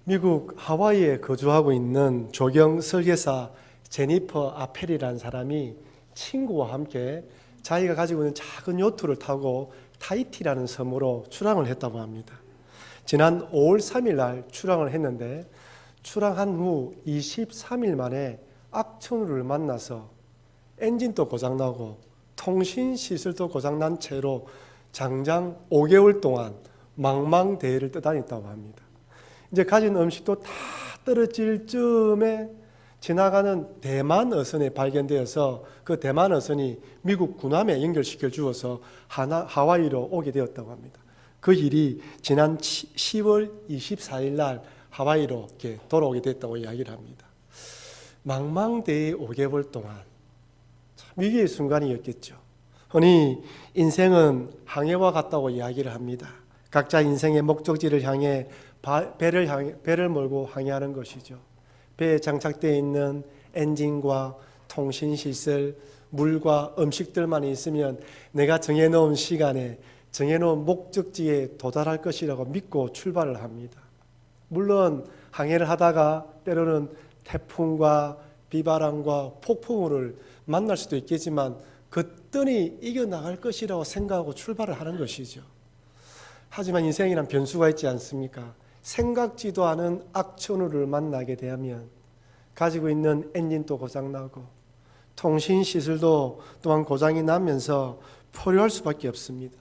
미국 하와이에 거주하고 있는 조경 설계사 제니퍼 아펠이라는 사람이 친구와 함께 자기가 가지고 있는 작은 요트를 타고 타히티라는 섬으로 출항을 했다고 합니다. 지난 5월 3일 날 출항을 했는데 출항한 후 23일 만에 악천후를 만나서 엔진도 고장나고 통신시설도 고장난 채로 장장 5개월 동안 망망대해를 떠다녔다고 합니다. 이제 가진 음식도 다 떨어질 즈음에 지나가는 대만 어선에 발견되어서 그 대만 어선이 미국 군함에 연결시켜 주어서 하와이로 오게 되었다고 합니다. 그 일이 지난 10월 24일 날 하와이로 이렇게 돌아오게 됐다고 이야기를 합니다. 망망대해 5개월 동안 참 위기의 순간이었겠죠. 흔히 인생은 항해와 같다고 이야기를 합니다. 각자 인생의 목적지를 향해 배를 몰고 항해하는 것이죠. 배에 장착되어 있는 엔진과 통신시설, 물과 음식들만 있으면 내가 정해놓은 시간에 정해놓은 목적지에 도달할 것이라고 믿고 출발을 합니다. 물론 항해를 하다가 때로는 태풍과 비바람과 폭풍우를 만날 수도 있겠지만 거뜬히 이겨나갈 것이라고 생각하고 출발을 하는 것이죠. 하지만 인생이란 변수가 있지 않습니까? 생각지도 않은 악천후를 만나게 되면 가지고 있는 엔진도 고장나고 통신시설도 또한 고장이 나면서 포로할 수밖에 없습니다.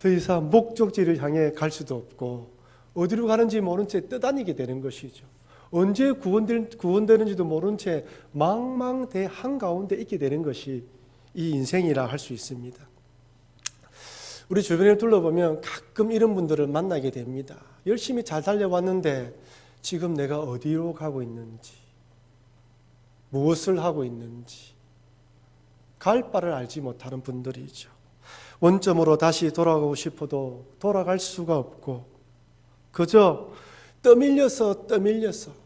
더 이상 목적지를 향해 갈 수도 없고 어디로 가는지 모른 채 떠다니게 되는 것이죠. 언제 구원되는지도 모른 채 망망대해 한가운데 있게 되는 것이 이 인생이라 할 수 있습니다. 우리 주변을 둘러보면 가끔 이런 분들을 만나게 됩니다. 열심히 잘 달려왔는데 지금 내가 어디로 가고 있는지, 무엇을 하고 있는지 갈 바를 알지 못하는 분들이죠. 원점으로 다시 돌아가고 싶어도 돌아갈 수가 없고 그저 떠밀려서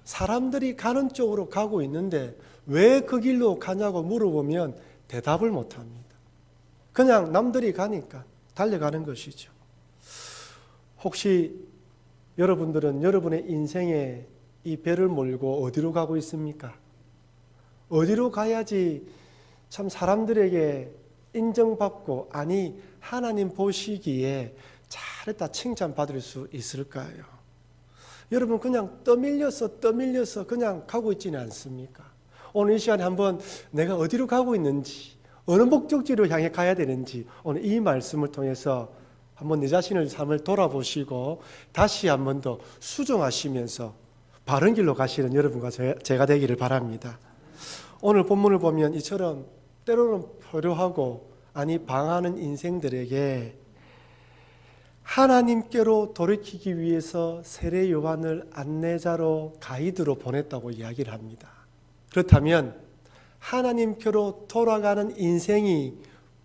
사람들이 가는 쪽으로 가고 있는데 왜 그 길로 가냐고 물어보면 대답을 못합니다. 그냥 남들이 가니까 달려가는 것이죠. 혹시 여러분들은 여러분의 인생에 이 배를 몰고 어디로 가고 있습니까? 어디로 가야지 참 사람들에게 인정받고 아니 하나님 보시기에 잘했다 칭찬받을 수 있을까요? 여러분 그냥 떠밀려서 그냥 가고 있지는 않습니까? 오늘 이 시간에 한번 내가 어디로 가고 있는지 어느 목적지로 향해 가야 되는지 오늘 이 말씀을 통해서 한번 내 자신의 삶을 돌아보시고 다시 한번 더 수정하시면서 바른 길로 가시는 여러분과 제가 되기를 바랍니다. 오늘 본문을 보면 이처럼 때로는 표류하고 아니 방황하는 인생들에게 하나님께로 돌이키기 위해서 세례 요한을 안내자로 가이드로 보냈다고 이야기를 합니다. 그렇다면 하나님께로 돌아가는 인생이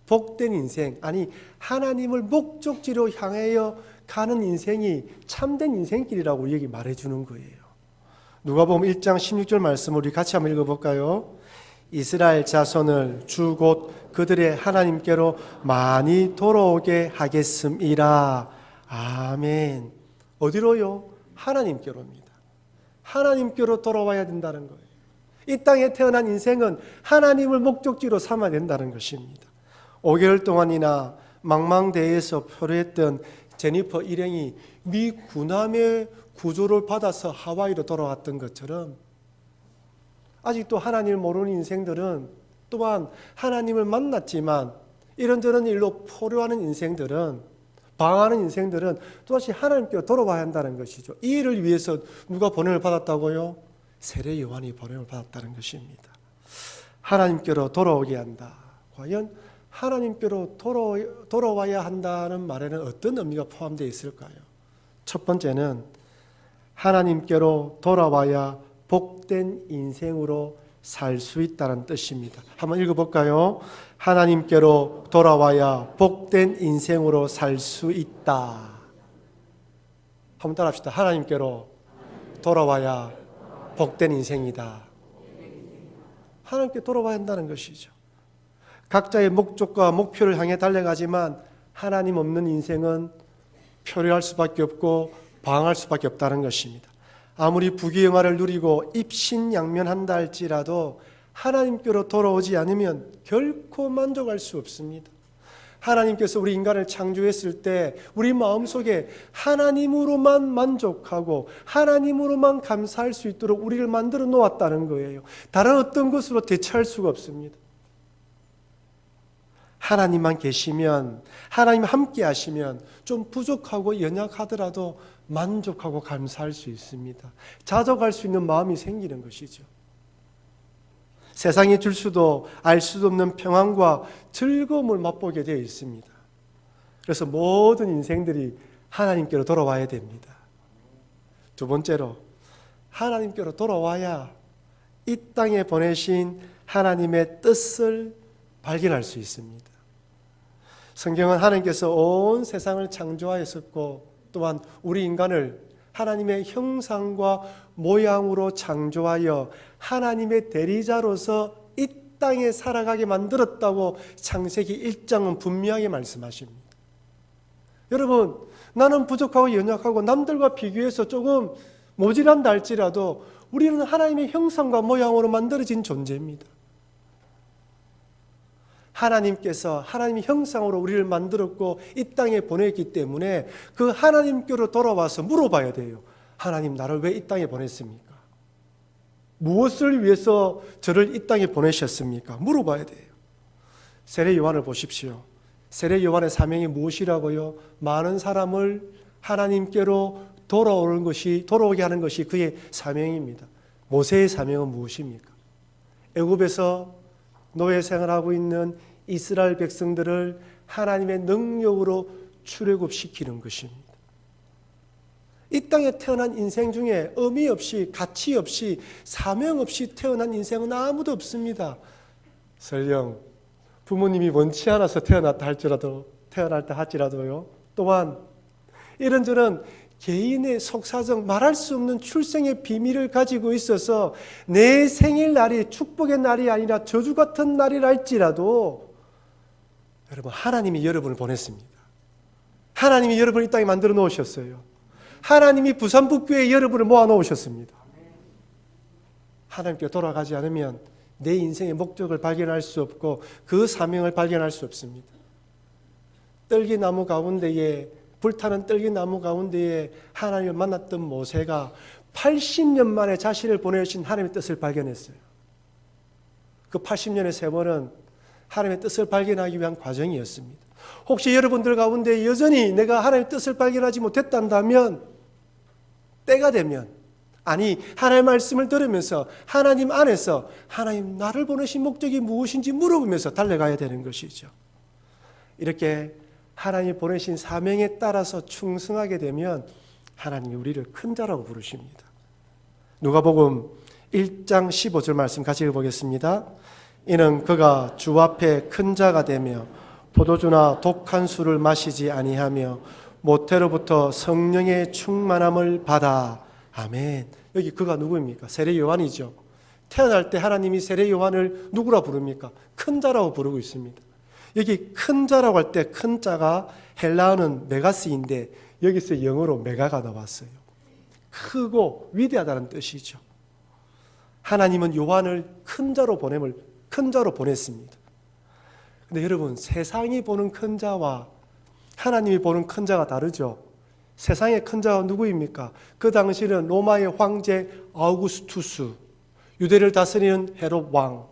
복된 인생, 아니 하나님을 목적지로 향하여 가는 인생이 참된 인생길이라고 여기 말해주는 거예요. 누가복음 1장 16절 말씀을 우리 같이 한번 읽어볼까요? 이스라엘 자손을 주 곧 그들의 하나님께로 많이 돌아오게 하겠음이라. 아멘. 어디로요? 하나님께로입니다. 하나님께로 돌아와야 된다는 거예요. 이 땅에 태어난 인생은 하나님을 목적지로 삼아야 된다는 것입니다. 5개월 동안이나 망망대해에서 표류했던 제니퍼 일행이 미 군함의 구조를 받아서 하와이로 돌아왔던 것처럼 아직도 하나님을 모르는 인생들은 또한 하나님을 만났지만 이런저런 일로 포로하는 인생들은 방황하는 인생들은 또다시 하나님께로 돌아와야 한다는 것이죠. 이 일을 위해서 누가 번영을 받았다고요? 세례 요한이 번영을 받았다는 것입니다. 하나님께로 돌아오게 한다. 과연 하나님께로 돌아와야 한다는 말에는 어떤 의미가 포함되어 있을까요? 첫 번째는 하나님께로 돌아와야 복된 인생으로 살 수 있다는 뜻입니다. 한번 읽어볼까요? 하나님께로 돌아와야 복된 인생으로 살 수 있다. 한번 따라합시다. 하나님께로 돌아와야 복된 인생이다. 하나님께 돌아와야 한다는 것이죠. 각자의 목적과 목표를 향해 달려가지만 하나님 없는 인생은 표류할 수밖에 없고 방황할 수밖에 없다는 것입니다. 아무리 부귀영화를 누리고 입신양면한다 할지라도 하나님께로 돌아오지 않으면 결코 만족할 수 없습니다. 하나님께서 우리 인간을 창조했을 때 우리 마음속에 하나님으로만 만족하고 하나님으로만 감사할 수 있도록 우리를 만들어 놓았다는 거예요. 다른 어떤 것으로 대체할 수가 없습니다. 하나님만 계시면, 하나님 함께 하시면 좀 부족하고 연약하더라도 만족하고 감사할 수 있습니다. 자족할 수 있는 마음이 생기는 것이죠. 세상이 줄 수도 알 수도 없는 평안과 즐거움을 맛보게 되어 있습니다. 그래서 모든 인생들이 하나님께로 돌아와야 됩니다. 두 번째로, 하나님께로 돌아와야 이 땅에 보내신 하나님의 뜻을 발견할 수 있습니다. 성경은 하나님께서 온 세상을 창조하였었고 또한 우리 인간을 하나님의 형상과 모양으로 창조하여 하나님의 대리자로서 이 땅에 살아가게 만들었다고 창세기 1장은 분명하게 말씀하십니다. 여러분, 나는 부족하고 연약하고 남들과 비교해서 조금 모질한다 할지라도 우리는 하나님의 형상과 모양으로 만들어진 존재입니다. 하나님께서 하나님의 형상으로 우리를 만들었고 이 땅에 보냈기 때문에 그 하나님께로 돌아와서 물어봐야 돼요. 하나님, 나를 왜 이 땅에 보냈습니까? 무엇을 위해서 저를 이 땅에 보내셨습니까? 물어봐야 돼요. 세례 요한을 보십시오. 세례 요한의 사명이 무엇이라고요? 많은 사람을 하나님께로 돌아오게 하는 것이 그의 사명입니다. 모세의 사명은 무엇입니까? 애굽에서 노예 생활하고 있는 이스라엘 백성들을 하나님의 능력으로 출애굽시키는 것입니다. 이 땅에 태어난 인생 중에 의미 없이, 가치 없이, 사명 없이 태어난 인생은 아무도 없습니다. 설령 부모님이 원치 않아서 태어났다 할지라도요. 또한 이런저런 개인의 속사정, 말할 수 없는 출생의 비밀을 가지고 있어서 내 생일날이 축복의 날이 아니라 저주 같은 날이라 할지라도 여러분, 하나님이 여러분을 보냈습니다. 하나님이 여러분을 이 땅에 만들어 놓으셨어요. 하나님이 부산북교에 여러분을 모아 놓으셨습니다. 하나님께 돌아가지 않으면 내 인생의 목적을 발견할 수 없고 그 사명을 발견할 수 없습니다. 떨기나무 가운데에, 불타는 떨기나무 가운데에 하나님을 만났던 모세가 80년 만에 자신을 보내신 하나님의 뜻을 발견했어요. 그 80년의 세월은 하나님의 뜻을 발견하기 위한 과정이었습니다. 혹시 여러분들 가운데 여전히 내가 하나님의 뜻을 발견하지 못했단다면 때가 되면, 아니 하나님의 말씀을 들으면서 하나님 안에서 하나님, 나를 보내신 목적이 무엇인지 물어보면서 달려가야 되는 것이죠. 이렇게 하나님이 보내신 사명에 따라서 충성하게 되면 하나님이 우리를 큰 자라고 부르십니다. 누가복음 1장 15절 말씀 같이 읽어보겠습니다. 이는 그가 주 앞에 큰 자가 되며 포도주나 독한 술을 마시지 아니하며 모태로부터 성령의 충만함을 받아. 아멘. 여기 그가 누구입니까? 세례 요한이죠. 태어날 때 하나님이 세례 요한을 누구라 부릅니까? 큰 자라고 부르고 있습니다. 여기 큰 자라고 할 때 큰 자가 헬라어는 메가스인데 여기서 영어로 메가가 나왔어요. 크고 위대하다는 뜻이죠. 하나님은 요한을 큰 자로 보냈습니다. 근데 여러분, 세상이 보는 큰 자와 하나님이 보는 큰 자가 다르죠. 세상의 큰 자가 누구입니까? 그 당시는 로마의 황제 아우구스투스, 유대를 다스리는 헤롯 왕,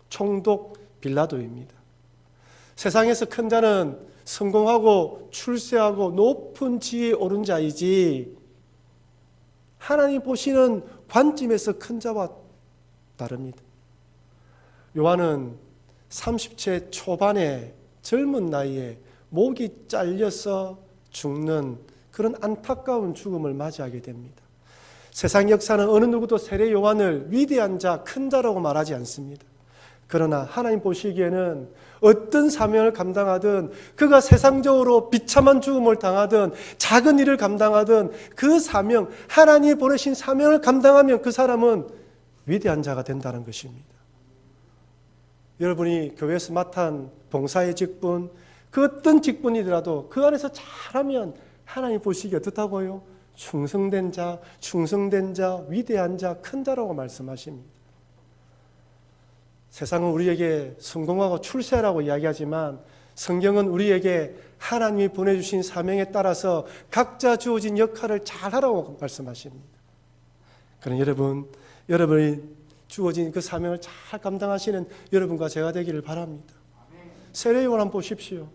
총독 빌라도입니다. 세상에서 큰 자는 성공하고 출세하고 높은 지위에 오른 자이지, 하나님 보시는 관점에서 큰 자와 다릅니다. 요한은 30세 초반에 젊은 나이에 목이 잘려서 죽는 그런 안타까운 죽음을 맞이하게 됩니다. 세상 역사는 어느 누구도 세례 요한을 위대한 자, 큰 자라고 말하지 않습니다. 그러나 하나님 보시기에는 어떤 사명을 감당하든, 그가 세상적으로 비참한 죽음을 당하든 작은 일을 감당하든 그 사명, 하나님이 보내신 사명을 감당하면 그 사람은 위대한 자가 된다는 것입니다. 여러분이 교회에서 맡은 봉사의 직분, 그 어떤 직분이더라도 그 안에서 잘하면 하나님 보시기에 어떻다고요? 충성된 자, 충성된 자, 위대한 자, 큰 자라고 말씀하십니다. 세상은 우리에게 성공하고 출세라고 이야기하지만 성경은 우리에게 하나님이 보내주신 사명에 따라서 각자 주어진 역할을 잘하라고 말씀하십니다. 그럼 여러분이 주어진 그 사명을 잘 감당하시는 여러분과 제가 되기를 바랍니다. 세례 요한 한번 보십시오.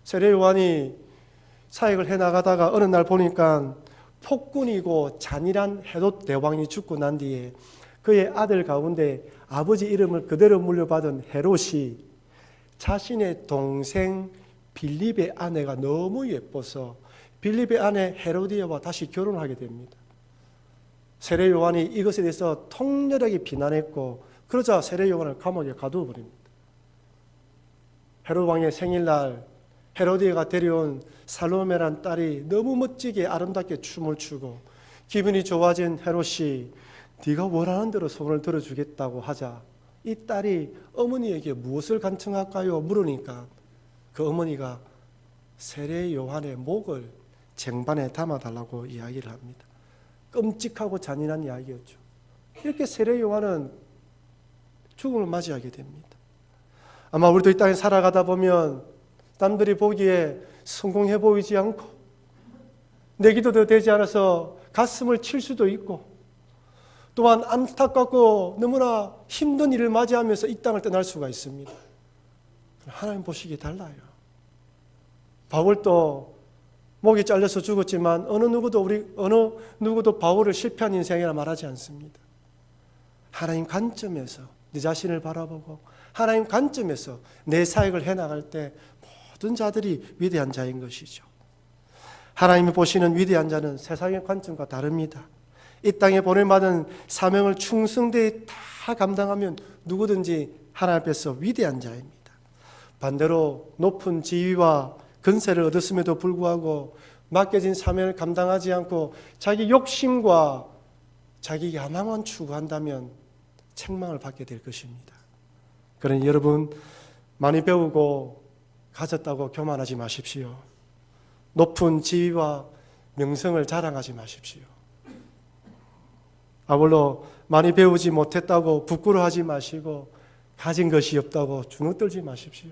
세례 요한이 사역을 해나가다가 어느 날 보니까 폭군이고 잔인한 헤롯 대왕이 죽고 난 뒤에 그의 아들 가운데 아버지 이름을 그대로 물려받은 헤롯이 자신의 동생 빌립의 아내가 너무 예뻐서 빌립의 아내 헤로디아와 다시 결혼하게 됩니다. 세례 요한이 이것에 대해서 통렬하게 비난했고 그러자 세례 요한을 감옥에 가두어 버립니다. 헤롯 왕의 생일날 헤로디아가 데려온 살로메란 딸이 너무 멋지게 아름답게 춤을 추고 기분이 좋아진 헤롯이 네가 원하는 대로 손을 들어주겠다고 하자 이 딸이 어머니에게 무엇을 간청할까요? 물으니까 그 어머니가 세례 요한의 목을 쟁반에 담아달라고 이야기를 합니다. 끔찍하고 잔인한 이야기였죠. 이렇게 세례 요한은 죽음을 맞이하게 됩니다. 아마 우리도 이 땅에 살아가다 보면 남들이 보기에 성공해 보이지 않고 내 기도도 되지 않아서 가슴을 칠 수도 있고 또한 안타깝고 너무나 힘든 일을 맞이하면서 이 땅을 떠날 수가 있습니다. 하나님 보시기에 달라요. 바울도 목이 잘려서 죽었지만 어느 누구도 바울을 실패한 인생이라 말하지 않습니다. 하나님 관점에서 네 자신을 바라보고 하나님 관점에서 내 사역을 해나갈 때 모든 자들이 위대한 자인 것이죠. 하나님이 보시는 위대한 자는 세상의 관점과 다릅니다. 이 땅에 보내받은 사명을 충성되이 다 감당하면 누구든지 하나님 앞에서 위대한 자입니다. 반대로 높은 지위와 근세를 얻었음에도 불구하고 맡겨진 사명을 감당하지 않고 자기 욕심과 자기 야망만 추구한다면 책망을 받게 될 것입니다. 그러니 여러분 많이 배우고 가졌다고 교만하지 마십시오. 높은 지위와 명성을 자랑하지 마십시오. 아울러 많이 배우지 못했다고 부끄러워하지 마시고 가진 것이 없다고 주눅 들지 마십시오.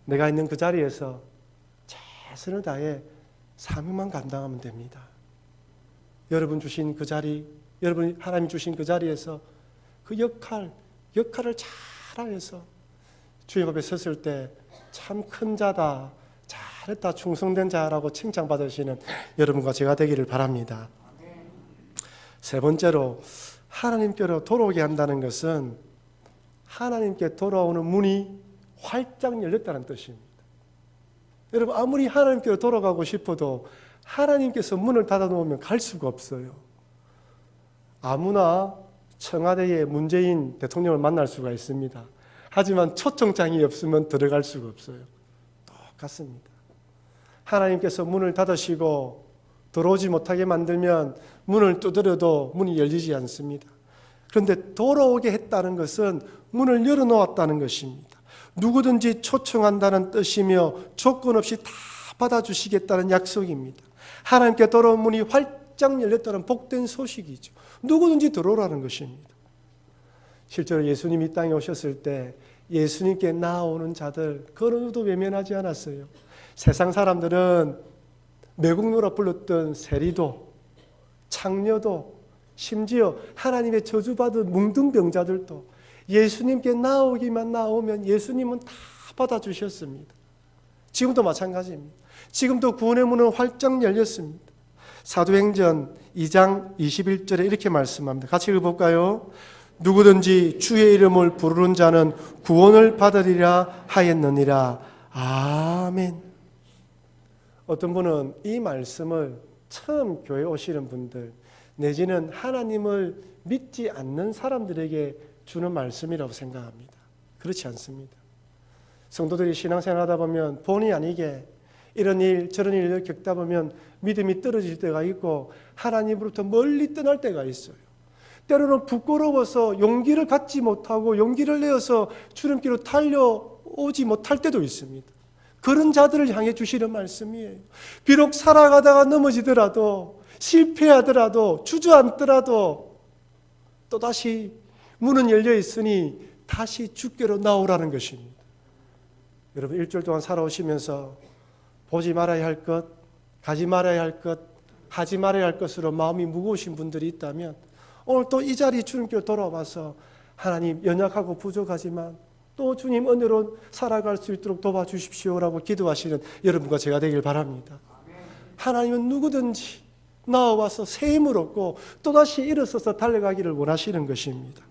내가 있는 그 자리에서 최선을 다해 사명만 감당하면 됩니다. 여러분 주신 그 자리, 여러분 하나님 주신 그 자리에서 그 역할을 잘해서 주님 앞에 섰을 때 참 큰 자다, 잘했다, 충성된 자라고 칭찬받으시는 여러분과 제가 되기를 바랍니다. 세 번째로 하나님께로 돌아오게 한다는 것은 하나님께 돌아오는 문이 활짝 열렸다는 뜻입니다. 여러분 아무리 하나님께로 돌아가고 싶어도 하나님께서 문을 닫아놓으면 갈 수가 없어요. 아무나 청와대의 문재인 대통령을 만날 수가 있습니다. 하지만 초청장이 없으면 들어갈 수가 없어요. 똑같습니다. 하나님께서 문을 닫으시고 들어오지 못하게 만들면 문을 두드려도 문이 열리지 않습니다. 그런데 돌아오게 했다는 것은 문을 열어놓았다는 것입니다. 누구든지 초청한다는 뜻이며 조건 없이 다 받아주시겠다는 약속입니다. 하나님께 돌아온 문이 활짝 열렸다는 복된 소식이죠. 누구든지 들어오라는 것입니다. 실제로 예수님이 이 땅에 오셨을 때 예수님께 나아오는 자들 그 어느 누구도 외면하지 않았어요. 세상 사람들은 매국노라 불렀던 세리도 창녀도 심지어 하나님의 저주받은 뭉둥병자들도 예수님께 나오기만 나오면 예수님은 다 받아주셨습니다. 지금도 마찬가지입니다. 지금도 구원의 문은 활짝 열렸습니다. 사도행전 2장 21절에 이렇게 말씀합니다. 같이 읽어볼까요? 누구든지 주의 이름을 부르는 자는 구원을 받으리라 하였느니라. 아멘. 어떤 분은 이 말씀을 처음 교회 오시는 분들 내지는 하나님을 믿지 않는 사람들에게 주는 말씀이라고 생각합니다. 그렇지 않습니다. 성도들이 신앙생활하다 보면 본의 아니게 이런 일 저런 일을 겪다 보면 믿음이 떨어질 때가 있고 하나님으로부터 멀리 떠날 때가 있어요. 때로는 부끄러워서 용기를 갖지 못하고 용기를 내어서 주님께로 달려오지 못할 때도 있습니다. 그런 자들을 향해 주시는 말씀이에요. 비록 살아가다가 넘어지더라도, 실패하더라도, 주저앉더라도 또다시 문은 열려 있으니 다시 주께로 나오라는 것입니다. 여러분, 일주일 동안 살아오시면서 보지 말아야 할 것, 가지 말아야 할 것, 하지 말아야 할 것으로 마음이 무거우신 분들이 있다면 오늘 또 이 자리 주님께로 돌아와서 하나님, 연약하고 부족하지만 또 주님 은혜로 살아갈 수 있도록 도와주십시오라고 기도하시는 여러분과 제가 되길 바랍니다. 하나님은 누구든지 나와서 새 힘을 얻고 또다시 일어서서 달려가기를 원하시는 것입니다.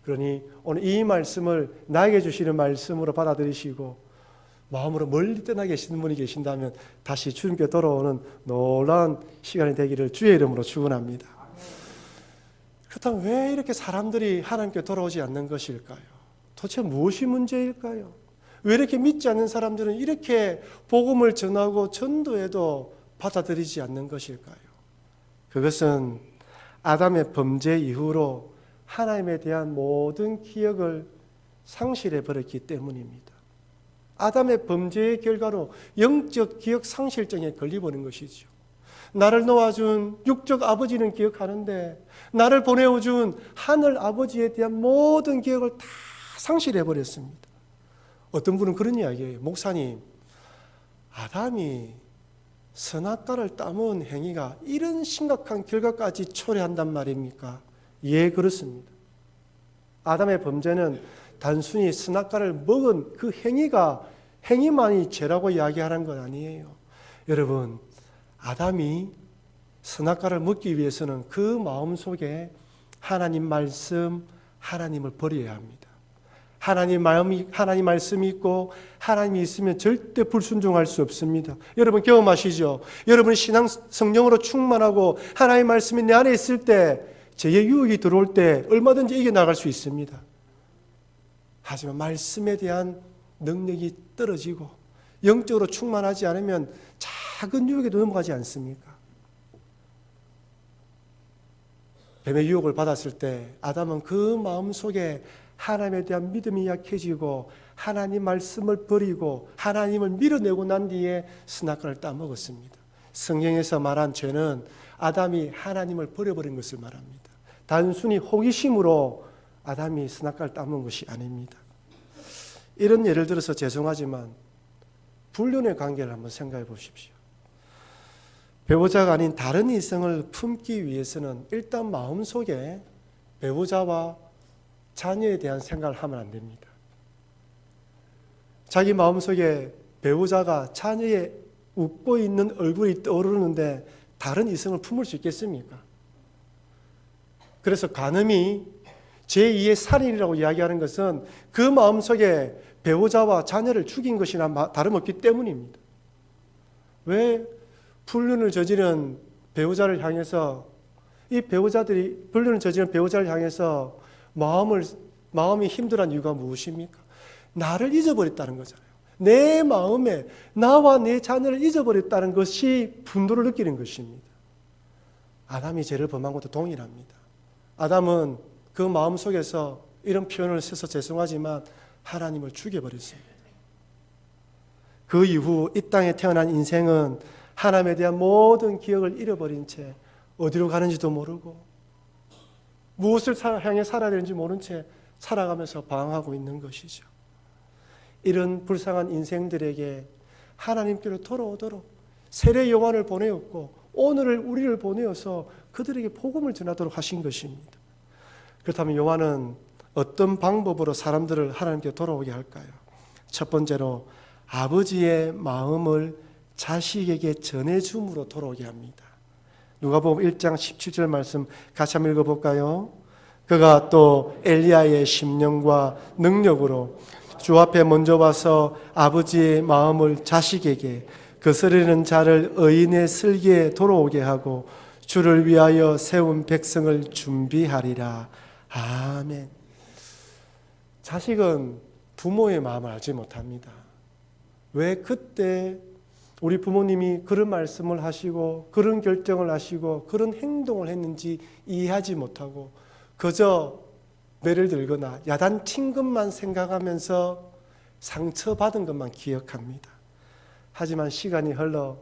그러니 오늘 이 말씀을 나에게 주시는 말씀으로 받아들이시고 마음으로 멀리 떠나 계시는 분이 계신다면 다시 주님께 돌아오는 놀라운 시간이 되기를 주의 이름으로 축원합니다. 그렇다면 왜 이렇게 사람들이 하나님께 돌아오지 않는 것일까요? 도대체 무엇이 문제일까요? 왜 이렇게 믿지 않는 사람들은 이렇게 복음을 전하고 전도해도 받아들이지 않는 것일까요? 그것은 아담의 범죄 이후로 하나님에 대한 모든 기억을 상실해 버렸기 때문입니다. 아담의 범죄의 결과로 영적 기억 상실증에 걸려버린 것이죠. 나를 놓아준 육적 아버지는 기억하는데 나를 보내어준 하늘 아버지에 대한 모든 기억을 다 상실해 버렸습니다. 어떤 분은 그런 이야기예요. 목사님, 아담이 선악과를 따먹은 행위가 이런 심각한 결과까지 초래한단 말입니까? 예, 그렇습니다. 아담의 범죄는 단순히 선악과를 먹은 그 행위만이 죄라고 이야기하는 건 아니에요. 여러분, 아담이 선악과를 먹기 위해서는 그 마음속에 하나님 말씀, 하나님을 버려야 합니다. 하나님 말씀이 있고 하나님이 있으면 절대 불순종할 수 없습니다. 여러분 경험하시죠? 여러분이 신앙 성령으로 충만하고 하나님 말씀이 내 안에 있을 때 죄의 유혹이 들어올 때 얼마든지 이겨나갈 수 있습니다. 하지만 말씀에 대한 능력이 떨어지고 영적으로 충만하지 않으면 작은 유혹에도 넘어가지 않습니까? 뱀의 유혹을 받았을 때 아담은 그 마음속에 하나님에 대한 믿음이 약해지고 하나님 말씀을 버리고 하나님을 밀어내고 난 뒤에 선악과를 따먹었습니다. 성경에서 말한 죄는 아담이 하나님을 버려버린 것을 말합니다. 단순히 호기심으로 아담이 선악과를 따먹은 것이 아닙니다. 이런 예를 들어서 죄송하지만 불륜의 관계를 한번 생각해 보십시오. 배우자가 아닌 다른 이성을 품기 위해서는 일단 마음속에 배우자와 자녀에 대한 생각을 하면 안 됩니다. 자기 마음속에 배우자가 자녀의 웃고 있는 얼굴이 떠오르는데 다른 이성을 품을 수 있겠습니까? 그래서 간음이 제2의 살인이라고 이야기하는 것은 그 마음속에 배우자와 자녀를 죽인 것이나 다름없기 때문입니다. 왜 불륜을 저지른 배우자를 향해서 불륜을 저지른 배우자를 향해서 마음이 힘들어한 이유가 무엇입니까? 나를 잊어버렸다는 거잖아요. 내 마음에 나와 내 자녀를 잊어버렸다는 것이 분노를 느끼는 것입니다. 아담이 죄를 범한 것도 동일합니다. 아담은 그 마음속에서 이런 표현을 써서 죄송하지만 하나님을 죽여버렸습니다. 그 이후 이 땅에 태어난 인생은 하나님에 대한 모든 기억을 잃어버린 채 어디로 가는지도 모르고 무엇을 향해 살아야 되는지 모른 채 살아가면서 방황하고 있는 것이죠. 이런 불쌍한 인생들에게 하나님께로 돌아오도록 세례 요한을 보내었고 오늘을 우리를 보내어서 그들에게 복음을 전하도록 하신 것입니다. 그렇다면 요한은 어떤 방법으로 사람들을 하나님께 돌아오게 할까요? 첫 번째로 아버지의 마음을 자식에게 전해줌으로 돌아오게 합니다. 누가복음 1장 17절 말씀 같이 한번 읽어볼까요? 그가 또 엘리야의 심령과 능력으로 주 앞에 먼저 와서 아버지의 마음을 자식에게 거스르는 자를 의인의 슬기에 돌아오게 하고 주를 위하여 세운 백성을 준비하리라. 아멘. 자식은 부모의 마음을 알지 못합니다. 왜 그때 우리 부모님이 그런 말씀을 하시고 그런 결정을 하시고 그런 행동을 했는지 이해하지 못하고 그저 매를 들거나 야단친 것만 생각하면서 상처받은 것만 기억합니다. 하지만 시간이 흘러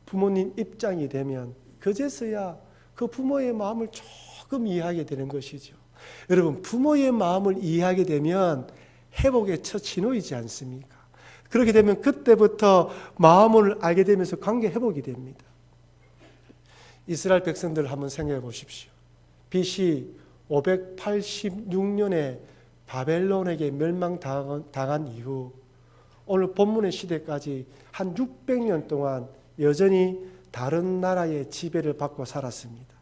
부모님 입장이 되면 그제서야 그 부모의 마음을 조금 이해하게 되는 것이죠. 여러분, 부모의 마음을 이해하게 되면 회복의 첫 신호이지 않습니까? 그렇게 되면 그때부터 마음을 알게 되면서 관계 회복이 됩니다. 이스라엘 백성들을 한번 생각해 보십시오. BC 586년에 바벨론에게 멸망당한 이후 오늘 본문의 시대까지 한 600년 동안 여전히 다른 나라의 지배를 받고 살았습니다.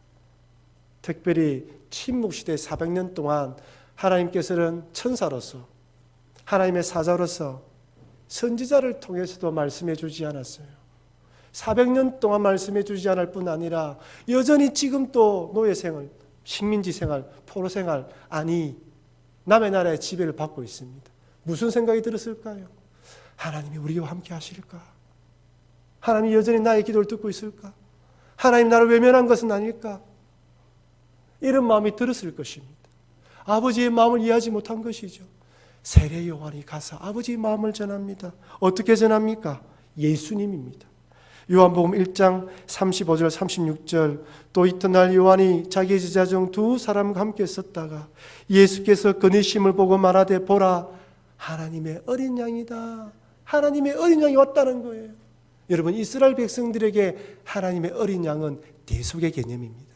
특별히 침묵시대 400년 동안 하나님께서는 천사로서, 하나님의 사자로서 선지자를 통해서도 말씀해 주지 않았어요. 400년 동안 말씀해 주지 않을 뿐 아니라 여전히 지금 또 노예생활, 식민지 생활, 포로 생활, 아니 남의 나라의 지배를 받고 있습니다. 무슨 생각이 들었을까요? 하나님이 우리와 함께 하실까? 하나님이 여전히 나의 기도를 듣고 있을까? 하나님 나를 외면한 것은 아닐까? 이런 마음이 들었을 것입니다. 아버지의 마음을 이해하지 못한 것이죠. 세례 요한이 가서 아버지의 마음을 전합니다. 어떻게 전합니까? 예수님입니다. 요한복음 1장 35절 36절 또 이튿날 요한이 자기 제자 중 두 사람과 함께 있었다가 예수께서 그니심을 보고 말하되 보라 하나님의 어린 양이다. 하나님의 어린 양이 왔다는 거예요. 여러분, 이스라엘 백성들에게 하나님의 어린 양은 대속의 개념입니다.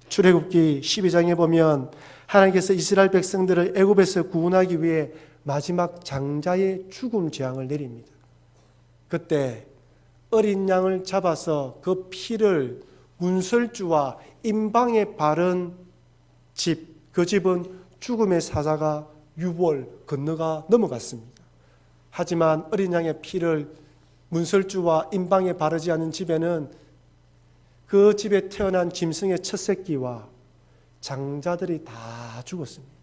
출애굽기 12장에 보면 하나님께서 이스라엘 백성들을 애굽에서 구원하기 위해 마지막 장자의 죽음 재앙을 내립니다. 그때 어린 양을 잡아서 그 피를 문설주와 임방에 바른 집, 그 집은 죽음의 사자가 유월 건너가 넘어갔습니다. 하지만 어린 양의 피를 문설주와 임방에 바르지 않은 집에는 그 집에 태어난 짐승의 첫 새끼와 장자들이 다 죽었습니다.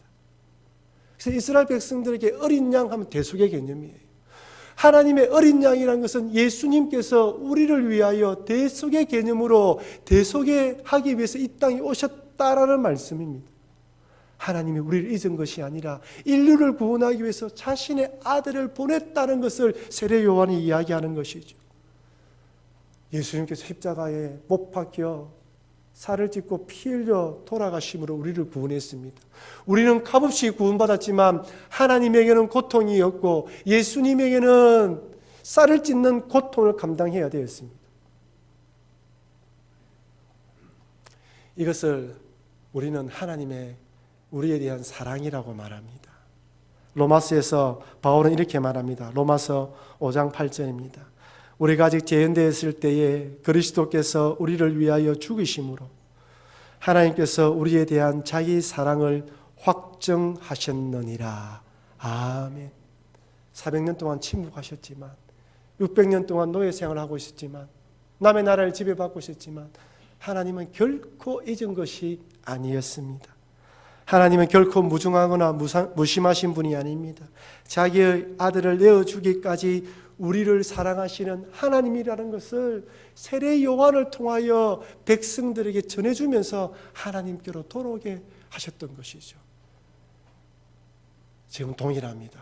그래서 이스라엘 백성들에게 어린 양 하면 대속의 개념이에요. 하나님의 어린 양이라는 것은 예수님께서 우리를 위하여 대속의 개념으로 대속에 하기 위해서 이 땅에 오셨다라는 말씀입니다. 하나님이 우리를 잊은 것이 아니라 인류를 구원하기 위해서 자신의 아들을 보냈다는 것을 세례 요한이 이야기하는 것이죠. 예수님께서 십자가에 못 박혀 살을 찢고 피 흘려 돌아가심으로 우리를 구원했습니다. 우리는 값없이 구원받았지만 하나님에게는 고통이었고 예수님에게는 쌀을 찢는 고통을 감당해야 되었습니다. 이것을 우리는 하나님의 우리에 대한 사랑이라고 말합니다. 로마서에서 바울은 이렇게 말합니다. 로마서 5장 8절입니다. 우리가 아직 재현되었을 때에 그리스도께서 우리를 위하여 죽으심으로 하나님께서 우리에 대한 자기 사랑을 확정하셨느니라. 아멘. 400년 동안 침묵하셨지만 600년 동안 노예 생활하고 있었지만 남의 나라를 지배받고 있었지만 하나님은 결코 잊은 것이 아니었습니다. 하나님은 결코 무중하거나 무심하신 분이 아닙니다. 자기의 아들을 내어주기까지 우리를 사랑하시는 하나님이라는 것을 세례 요한을 통하여 백성들에게 전해주면서 하나님께로 돌아오게 하셨던 것이죠. 지금 동일합니다.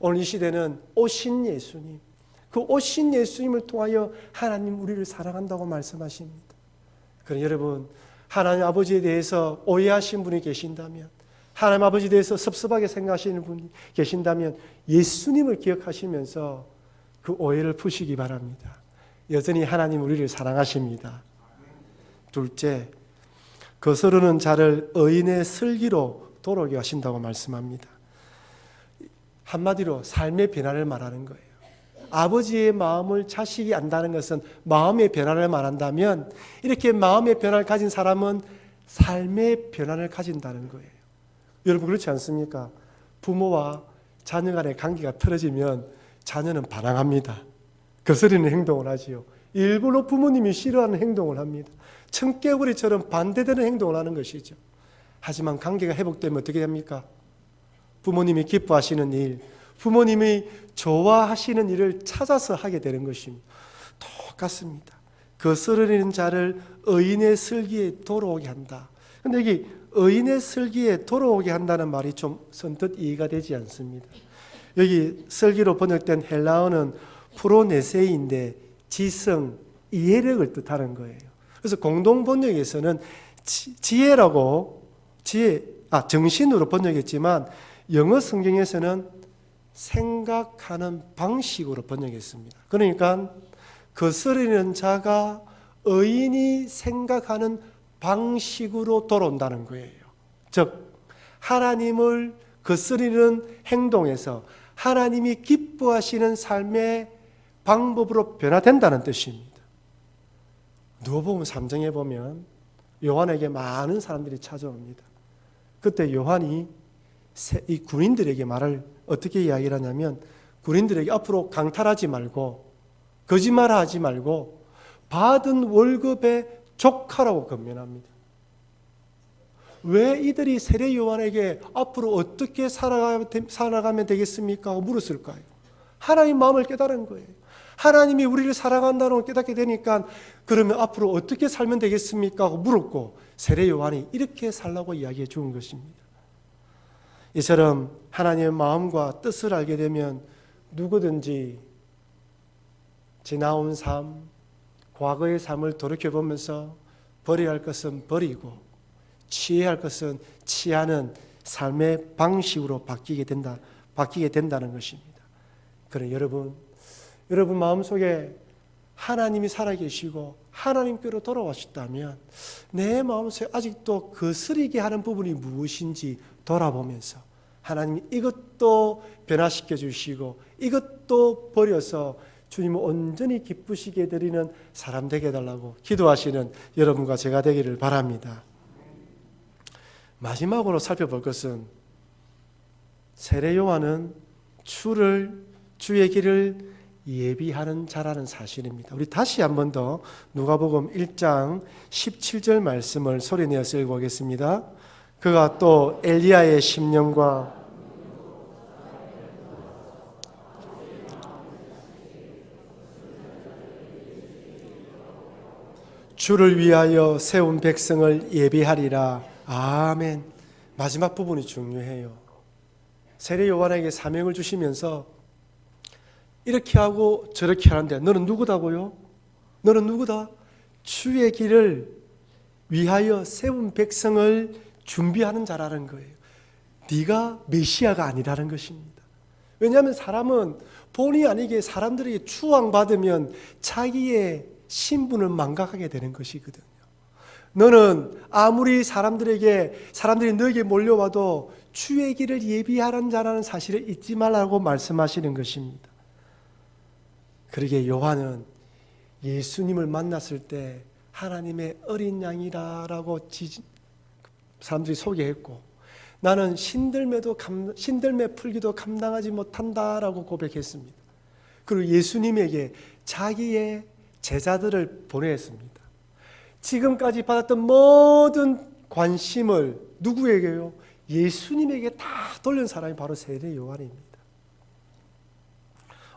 오늘 이 시대는 오신 예수님, 그 오신 예수님을 통하여 하나님 우리를 사랑한다고 말씀하십니다. 그럼 여러분, 하나님 아버지에 대해서 오해하신 분이 계신다면, 하나님 아버지에 대해서 섭섭하게 생각하시는 분이 계신다면 예수님을 기억하시면서 그 오해를 푸시기 바랍니다. 여전히 하나님 우리를 사랑하십니다. 둘째, 거스르는 자를 의인의 슬기로 돌아오게 하신다고 말씀합니다. 한마디로 삶의 변화를 말하는 거예요. 아버지의 마음을 자식이 안다는 것은 마음의 변화를 말한다면 이렇게 마음의 변화를 가진 사람은 삶의 변화를 가진다는 거예요. 여러분 그렇지 않습니까? 부모와 자녀 간의 관계가 틀어지면 자녀는 반항합니다. 거스르는 행동을 하지요. 일부러 부모님이 싫어하는 행동을 합니다. 청개구리처럼 반대되는 행동을 하는 것이죠. 하지만 관계가 회복되면 어떻게 됩니까? 부모님이 기뻐하시는 일, 부모님이 좋아하시는 일을 찾아서 하게 되는 것입니다. 똑같습니다. 거스르는 자를 의인의 슬기에 돌아오게 한다. 그런데 여기 의인의 슬기에 돌아오게 한다는 말이 좀 선뜻 이해가 되지 않습니다. 여기 슬기로 번역된 헬라어는 프로네세인데 지성, 이해력을 뜻하는 거예요. 그래서 공동 번역에서는 지혜라고 정신으로 번역했지만 영어 성경에서는 생각하는 방식으로 번역했습니다. 그러니까 거스르는 자가 의인이 생각하는 방식으로 돌아온다는 거예요. 즉 하나님을 거스르는 행동에서 하나님이 기뻐하시는 삶의 방법으로 변화된다는 뜻입니다. 누가복음 3장에 보면 요한에게 많은 사람들이 찾아옵니다. 그때 요한이 이 군인들에게 말을 어떻게 이야기를 하냐면 군인들에게 앞으로 강탈하지 말고 거짓말하지 말고 받은 월급에 족하라고 권면합니다. 왜 이들이 세례 요한에게 앞으로 어떻게 살아가면 되겠습니까? 하고 물었을까요? 하나님 마음을 깨달은 거예요. 하나님이 우리를 사랑한다는 걸 깨닫게 되니까 그러면 앞으로 어떻게 살면 되겠습니까? 하고 물었고 세례 요한이 이렇게 살라고 이야기해 준 것입니다. 이처럼 하나님의 마음과 뜻을 알게 되면 누구든지 지나온 삶, 과거의 삶을 돌이켜보면서 버려야 할 것은 버리고 취해야 할 것은 취하는 삶의 방식으로 바뀌게 된다는 것입니다. 그래 여러분 마음속에 하나님이 살아계시고 하나님께로 돌아오셨다면 내 마음속에 아직도 거스리게 하는 부분이 무엇인지 돌아보면서 하나님 이것도 변화시켜 주시고 이것도 버려서 주님을 온전히 기쁘시게 드리는 사람 되게 해달라고 기도하시는 여러분과 제가 되기를 바랍니다. 마지막으로 살펴볼 것은 세례 요한은 주의 길을 예비하는 자라는 사실입니다. 우리 다시 한 번 더 누가복음 1장 17절 말씀을 소리내어서 읽어보겠습니다. 그가 또 엘리야의 심령과 주를 위하여 세운 백성을 예비하리라. 아멘. 마지막 부분이 중요해요. 세례 요한에게 사명을 주시면서 이렇게 하고 저렇게 하는데 너는 누구다고요? 너는 누구다? 주의 길을 위하여 세운 백성을 준비하는 자라는 거예요. 네가 메시아가 아니라는 것입니다. 왜냐하면 사람은 본의 아니게 사람들에게 추앙받으면 자기의 신분을 망각하게 되는 것이거든요. 너는 아무리 사람들이 너에게 몰려와도 주의 길을 예비하는 자라는 사실을 잊지 말라고 말씀하시는 것입니다. 그러기에 요한은 예수님을 만났을 때 하나님의 어린 양이라고 사람들이 소개했고 나는 신들매 풀기도 감당하지 못한다라고 고백했습니다. 그리고 예수님에게 자기의 제자들을 보냈습니다. 지금까지 받았던 모든 관심을 누구에게요? 예수님에게 다 돌린 사람이 바로 세례 요한입니다.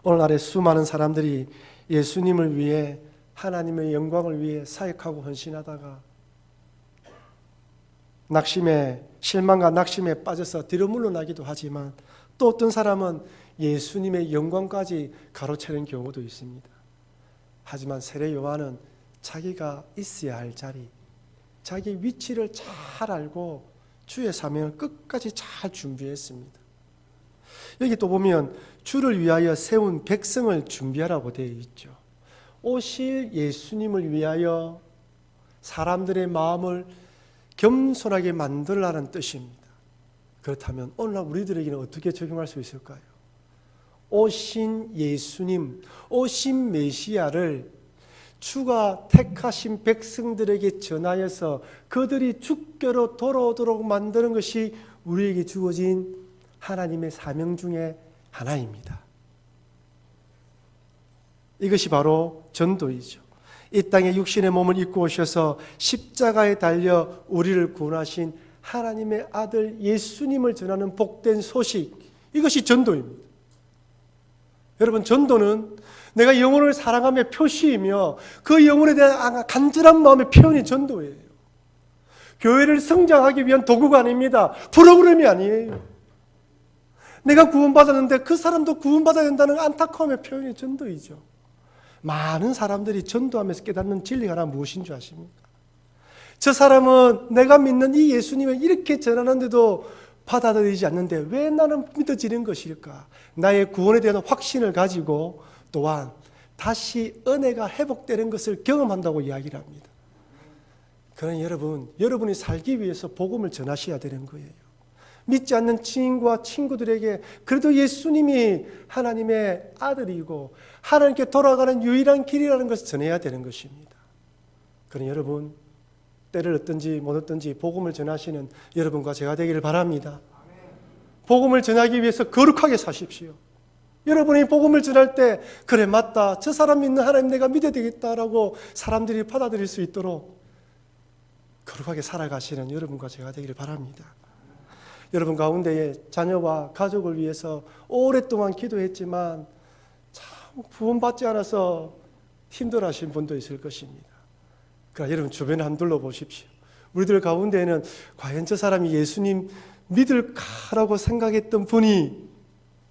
오늘날에 수많은 사람들이 예수님을 위해 하나님의 영광을 위해 사역하고 헌신하다가 실망과 낙심에 빠져서 뒤로 물러나기도 하지만 또 어떤 사람은 예수님의 영광까지 가로채는 경우도 있습니다. 하지만 세례 요한은 자기가 있어야 할 자리, 자기 위치를 잘 알고 주의 사명을 끝까지 잘 준비했습니다. 여기 또 보면 주를 위하여 세운 백성을 준비하라고 되어 있죠. 오실 예수님을 위하여 사람들의 마음을 겸손하게 만들라는 뜻입니다. 그렇다면 오늘날 우리들에게는 어떻게 적용할 수 있을까요? 오신 예수님, 오신 메시아를 주가 택하신 백성들에게 전하여서 그들이 주께로 돌아오도록 만드는 것이 우리에게 주어진 하나님의 사명 중에 하나입니다. 이것이 바로 전도이죠. 이 땅에 육신의 몸을 입고 오셔서 십자가에 달려 우리를 구원하신 하나님의 아들 예수님을 전하는 복된 소식, 이것이 전도입니다. 여러분, 전도는 내가 영혼을 사랑하며 표시이며 그 영혼에 대한 간절한 마음의 표현이 전도예요. 교회를 성장하기 위한 도구가 아닙니다. 프로그램이 아니에요. 내가 구원받았는데 그 사람도 구원받아야 된다는 안타까움의 표현이 전도이죠. 많은 사람들이 전도하면서 깨닫는 진리가 하나 무엇인 줄 아십니까? 저 사람은 내가 믿는 이 예수님을 이렇게 전하는데도 받아들이지 않는데 왜 나는 믿어지는 것일까? 나의 구원에 대한 확신을 가지고 또한 다시 은혜가 회복되는 것을 경험한다고 이야기를 합니다. 그러나 여러분이 살기 위해서 복음을 전하셔야 되는 거예요. 믿지 않는 지인과 친구들에게 그래도 예수님이 하나님의 아들이고 하나님께 돌아가는 유일한 길이라는 것을 전해야 되는 것입니다. 그러나 여러분, 때를 얻든지 못 얻든지 복음을 전하시는 여러분과 제가 되기를 바랍니다. 복음을 전하기 위해서 거룩하게 사십시오. 여러분이 복음을 전할 때 그래 맞다, 저 사람 믿는 하나님 내가 믿어야 되겠다라고 사람들이 받아들일 수 있도록 거룩하게 살아가시는 여러분과 제가 되기를 바랍니다. 여러분 가운데에 자녀와 가족을 위해서 오랫동안 기도했지만 참 구원받지 않아서 힘들어하신 분도 있을 것입니다. 그러나 여러분 주변에 한번 둘러보십시오. 우리들 가운데에는 과연 저 사람이 예수님 믿을까라고 생각했던 분이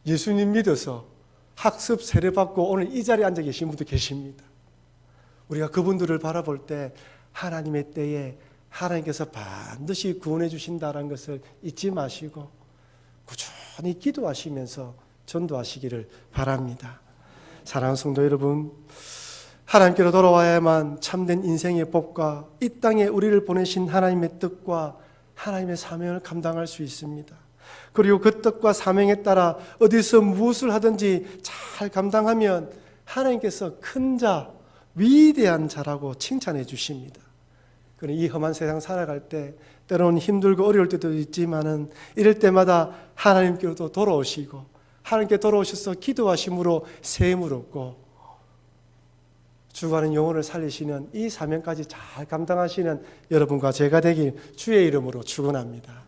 예수님 믿어서 학습 세례받고 오늘 이 자리에 앉아 계신 분도 계십니다. 우리가 그분들을 바라볼 때 하나님의 때에 하나님께서 반드시 구원해 주신다는 것을 잊지 마시고 꾸준히 기도하시면서 전도하시기를 바랍니다. 사랑하는 성도 여러분, 하나님께로 돌아와야만 참된 인생의 복과 이 땅에 우리를 보내신 하나님의 뜻과 하나님의 사명을 감당할 수 있습니다. 그리고 그 뜻과 사명에 따라 어디서 무엇을 하든지 잘 감당하면 하나님께서 큰 자, 위대한 자라고 칭찬해 주십니다. 이 험한 세상 살아갈 때 때로는 힘들고 어려울 때도 있지만은 이럴 때마다 하나님께로도 돌아오시고 하나님께 돌아오셔서 기도하심으로 세임을 얻고 죽어가는 영혼을 살리시는 이 사명까지 잘 감당하시는 여러분과 제가 되길 주의 이름으로 축원합니다.